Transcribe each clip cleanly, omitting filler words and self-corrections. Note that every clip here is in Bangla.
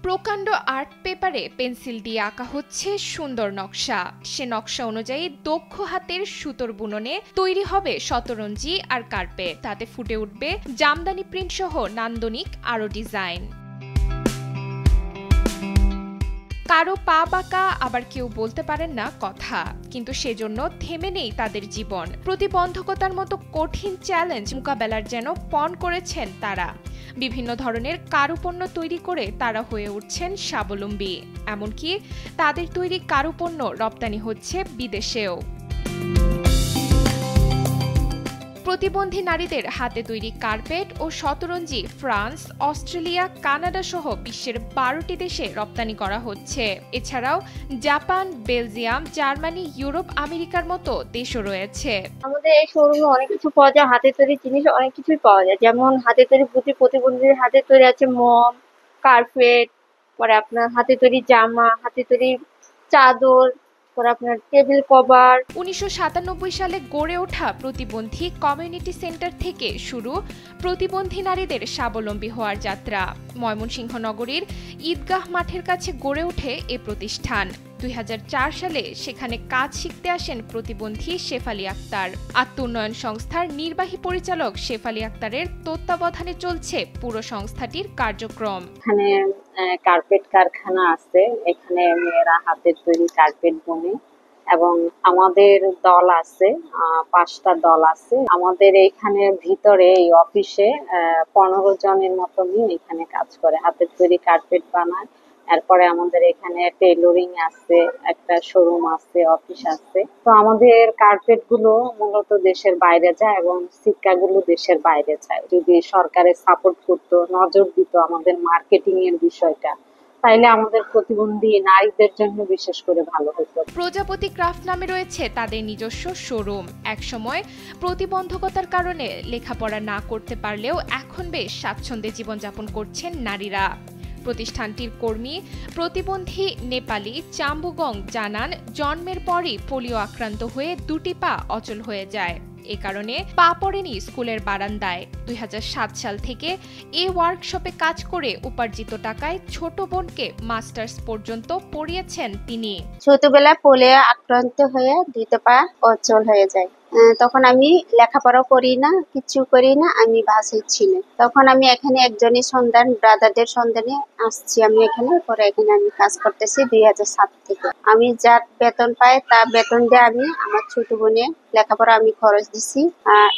প্রকাণ্ড আর্ট পেপারে পেন্সিল দিয়ে আঁকা হচ্ছে সুন্দর নকশা। সে নকশা অনুযায়ী দক্ষ হাতের সুতোর বুননে তৈরি হবে শতরঞ্জি আর কার্পেট। তাতে ফুটে উঠবে জামদানি প্রিন্ট সহ নান্দনিক আরও ডিজাইন। কারো পা বাঁকা, আবার কেউ বলতে পারেন না কথা, কিন্তু সেজন্য থেমে নেই তাদের জীবন। প্রতিবন্ধকতার মতো কঠিন চ্যালেঞ্জ মোকাবেলার যেন পণ করেছেন তারা। বিভিন্ন ধরনের কারুপণ্য তৈরি করে তারা হয়ে উঠছেন স্বাবলম্বী। এমনকি তাদের তৈরি কারুপণ্য রপ্তানি হচ্ছে বিদেশেও। প্রতিবন্ধী নারীদের হাতে তৈরি কার্পেট ও শতরঞ্জি ফ্রান্স, অস্ট্রেলিয়া, কানাডা সহ বিশ্বের 12টি দেশে রপ্তানি করা হচ্ছে। এছাড়াও জাপান, বেলজিয়াম, জার্মানি, ইউরোপ, আমেরিকার মতো দেশও রয়েছে। আমাদের এই শোরুমে অনেক কিছু পাওয়া যায়, হাতে তৈরি জিনিস অনেক কিছুই পাওয়া যায়। যেমন হাতে তৈরি প্রতিবন্ধীদের হাতে তৈরি আছে মম, কার্পেট, পরে আপনার হাতে তৈরি জামা, হাতে তৈরি চাদর, আপনার টেবিল কভার। 1997 সালে গড়ে ওঠা প্রতিবন্ধী কমিউনিটি সেন্টার থেকে শুরু প্রতিবন্ধী নারীদের স্বাবলম্বী হওয়ার যাত্রা। ময়মনসিংহ নগরীর ঈদগাহ মাঠের কাছে গড়ে ওঠে এ প্রতিষ্ঠান। 2004 সালে সেখানে কাজ শিখতে আসেন প্রতিবন্ধী শেফালী আক্তার। আত্মোন্নয়ন সংস্থার নির্বাহী পরিচালক শেফালী আক্তারের তত্ত্বাবধানে চলছে পুরো সংস্থাটির কার্যক্রম। এখানে কার্পেট কারখানা আছে, এখানে মেয়েরা হাতের তৈরি কার্পেট বুনে এবং আমাদের দল আছে, 5টা দল আছে। আমাদের এইখানে ভিতরে এই অফিসে 15 জনের মতো নিয়ে এখানে কাজ করে, হাতের তৈরি কার্পেট বানায়। এরপরে আমাদের এখানে টেইলরিং আছে, একটা শোরুম আছে, অফিস আছে। তো আমাদের কার্পেট গুলো মূলত দেশের বাইরে যায় এবং সিক্কা গুলো দেশের বাইরে যায়। যদি সরকারের সাপোর্ট করতো, নজর দিত আমাদের মার্কেটিং এর বিষয়টা, তাইলে আমাদের প্রতিবন্ধী নারীদের জন্য বিশেষ করে ভালো হতো। প্রজাপতি ক্রাফট নামে রয়েছে তাদের নিজস্ব শোরুম। একসময় প্রতিবন্ধকতার কারণে লেখাপড়া না করতে পারলেও এখন বেশ স্বাচ্ছন্দ্যে জীবনযাপন করছেন নারীরা। প্রতিষ্ঠানটির কর্মী প্রতিবন্ধী নেপালি চাম্বুগং জানান, জন্মের পরই পোলিও আক্রান্ত হয়ে 2টি পা অচল হয়ে যায়। এ কারণে পা পড়েনি স্কুলের বারান্দায়। 2007 সাল থেকে এই ওয়ার্কশপে কাজ করে উপার্জিত টাকায় ছোট বোনকে মাস্টার্স পর্যন্ত পড়িয়েছেন তিনি। ছোটবেলায় পোলিও আক্রান্ত হয়ে 2টা পা অচল হয়ে যায়। তখন আমি লেখাপড়া করি না, কিছু করি না, আমি বাসায় ছিল। তখন আমি এখানে একজনের সন্ধান, ব্রাদারদের সন্ধানে আসছি। আমি এখানে পরে এখানে আমি কাজ করতেছি 2007 থেকে। আমি যা বেতন পাই তা বেতন দিয়ে আমি আমার ছোট বোনের লেখাপড়া আমি খরচ দিছি।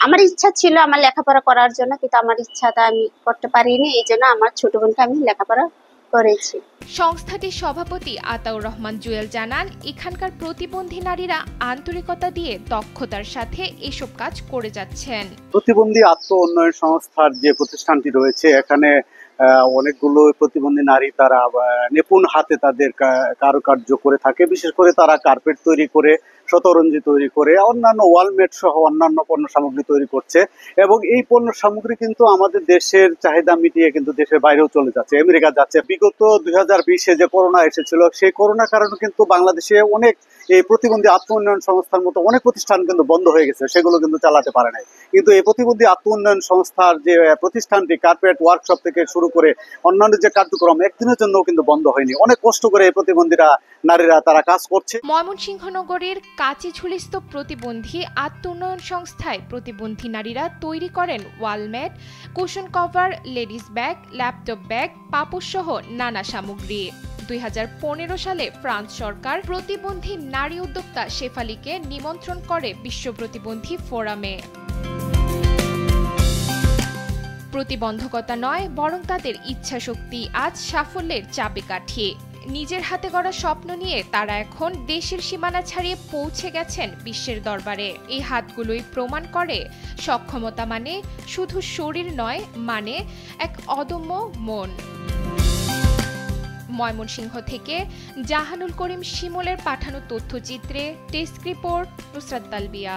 আমার ইচ্ছা ছিল আমার লেখাপড়া করার জন্য, কিন্তু আমার ইচ্ছাটা আমি করতে পারিনি। এই জন্য আমার ছোট বোনকে আমি লেখাপড়া করেছি। সংস্থাটির সভাপতি আতাউর রহমান জুয়েল জানান, এখানকার প্রতিবন্ধী নারীরা আন্তরিকতা দিয়ে দক্ষতার সাথে এসব কাজ করে যাচ্ছেন। প্রতিবন্ধী আত্ম উন্নয়ন সংস্থার যে প্রতিষ্ঠানটি রয়েছে, এখানে অনেকগুলো প্রতিবন্ধী নারী তারা নিপুণ হাতে তাদের কারুকার্য করে থাকে। বিশেষ করে তারা কার্পেট তৈরি করে, শতরঞ্জি তৈরি করে, অন্যান্য ওয়ালমেট সহ অন্যান্য পণ্য সামগ্রী তৈরি করছে এবং এই পণ্য সামগ্রী কিন্তু আমাদের দেশের চাহিদা মিটিয়ে কিন্তু দেশের বাইরেও চলে যাচ্ছে, আমেরিকা যাচ্ছে। বিগত 2020-এ যে করোনা এসেছিল, সেই করোনার কারণে কিন্তু বাংলাদেশে অনেক এই প্রতিবন্ধী আত্ম উন্নয়ন সংস্থার মতো অনেক প্রতিষ্ঠান কিন্তু বন্ধ হয়ে গেছে, সেগুলো কিন্তু চালাতে পারে নাই। কিন্তু এই প্রতিবন্ধী আত্ম উন্নয়ন সংস্থার যে প্রতিষ্ঠানটি কার্পেট ওয়ার্কশপ থেকে শুরু করে অন্যান্য যে কার্যক্রম একদিনের জন্য কিন্তু বন্ধ হয়নি। অনেক কষ্ট করে এই প্রতিবন্ধীরা নারীরা তারা কাজ করছে। ময়মনসিংহ নগরীর কাচিঝুলিস্থ প্রতিবন্ধী আত্ম উন্নয়ন সংস্থায় প্রতিবন্ধী নারীরা তৈরি করেন wall mat, cushion cover, ladies bag, laptop bag, পাপোশ সহ নানা সামগ্রী। 2015 সালে ফ্রান্স সরকার প্রতিবন্ধী নারী উদ্যোক্তা শেফালীকে নিমন্ত্রণ করে বিশ্ব প্রতিবন্ধী ফোরামে। প্রতিবন্ধকতা নয়, বরং তাদের ইচ্ছাশক্তি আজ সাফল্যের চাবিকাঠি। নিজের হাতে গড়া স্বপ্ন নিয়ে তারা এখন দেশের সীমানা ছাড়িয়ে পৌঁছে গেছেন বিশ্বের দরবারে। এই হাতগুলোই প্রমাণ করে সক্ষমতা মানে শুধু শরীর নয়, মানে এক অদম্য মন। ময়মনসিংহ থেকে জাহানুল করিম শিমুলের পাঠানো তথ্যচিত্রে ডেস্ক রিপোর্ট নুসরাত তালবিয়া।